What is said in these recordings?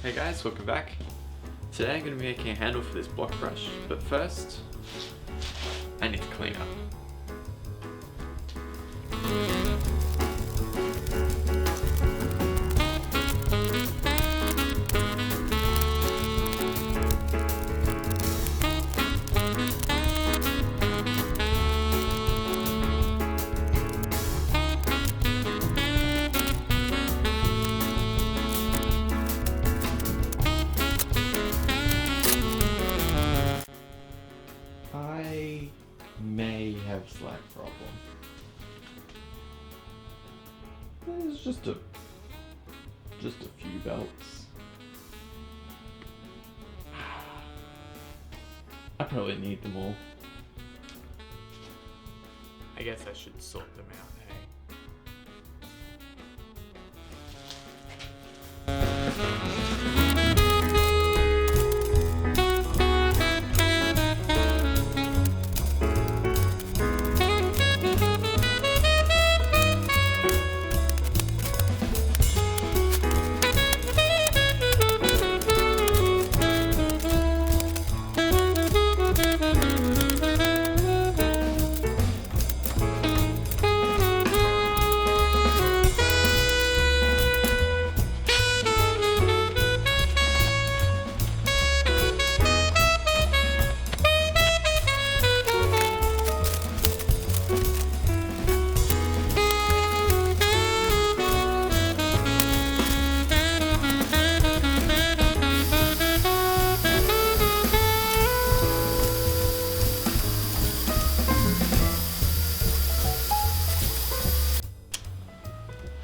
Hey guys, welcome back. Today I'm going to be making a handle for this block brush, but first, I need to clean up. I may have slack problem. There's just a few belts. I probably need them all. I guess I should sort them out, hey?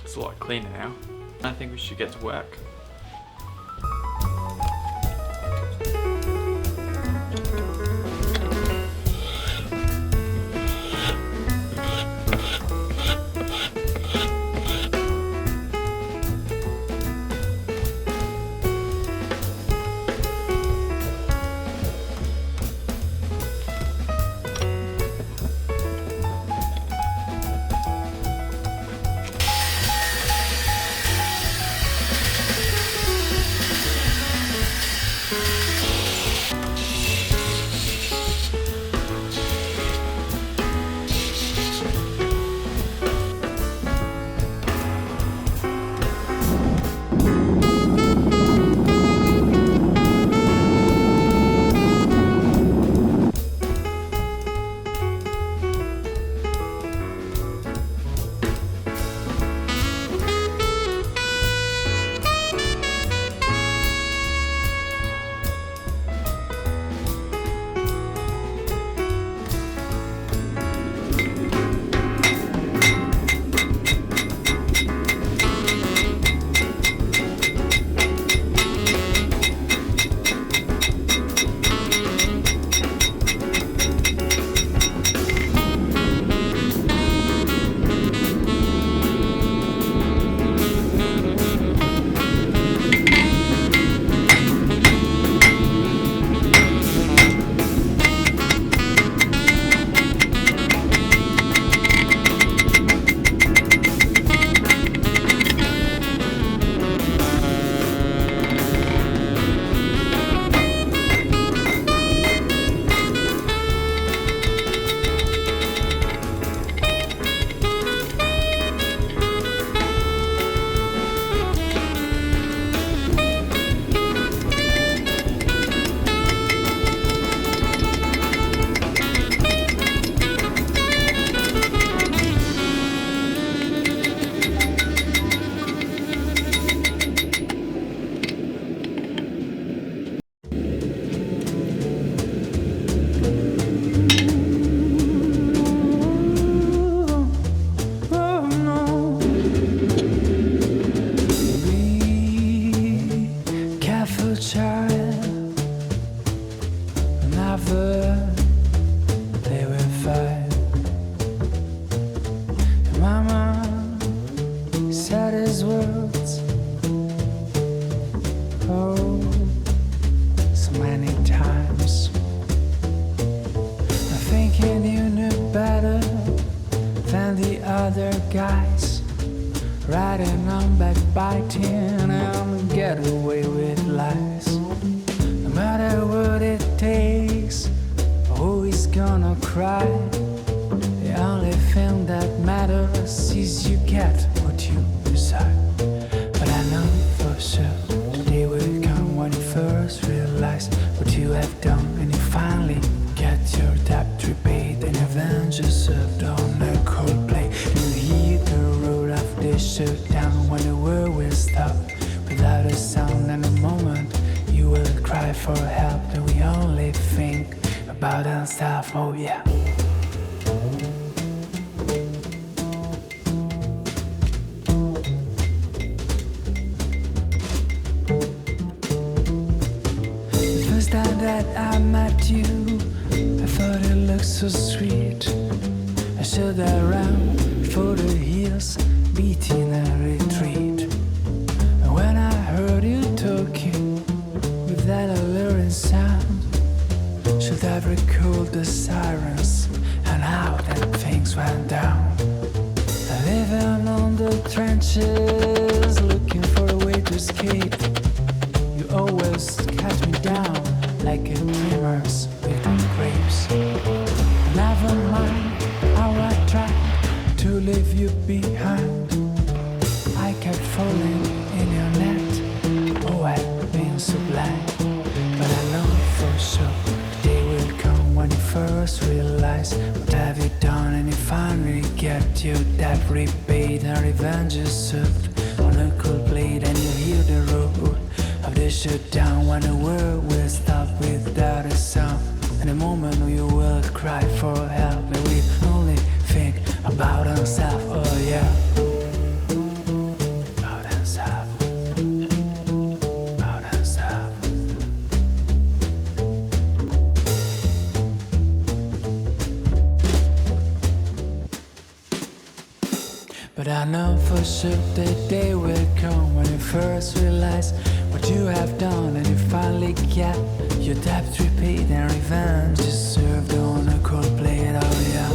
It's a lot cleaner now. I think we should get to work. Other guys riding on backbiting and get away with lies. No matter what it takes, always gonna cry. The only thing that matters is you get what you decide. But I know for sure the day will come when you first realize what you have done, and you finally get your debt repaid and revenge is served on a cold plate. You hear the roll of the shutdown when the world will stop without a sound, and the moment you will cry for help, and we only think about ourselves. Oh yeah. The first time that I met you, I thought it looked so sweet. I stood around for the hills, beating a retreat. And when I heard you talking with that alluring sound, should have recalled the sirens and how that things went down. Living on the trenches, looking for a way to escape. You always cut me down like a dreamer's with grapes. Never mind how I tried to leave you behind. I kept falling in your net. Oh, I've been so blind. But I know for sure the day will come when you first realize what have you done, and you finally get your debt repaid and revenge is served on a cold plate. And you hear the roar of the shutdown when the world will stop without a sound, and the moment you will cry for help, and we only think about ourselves. Oh yeah. About ourselves. About ourselves. But I know for sure the day will come when you first realize what you have done, and you finally get your debt repaid and revenge is served on a cold plate. Oh yeah.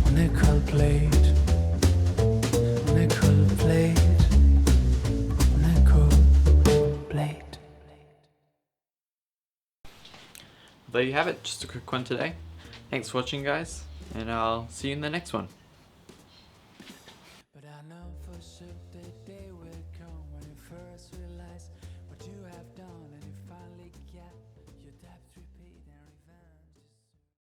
On a cold plate. On a cold plate. On a cold plate. There you have it, just a quick one today. Thanks for watching, guys, and I'll see you in the next one.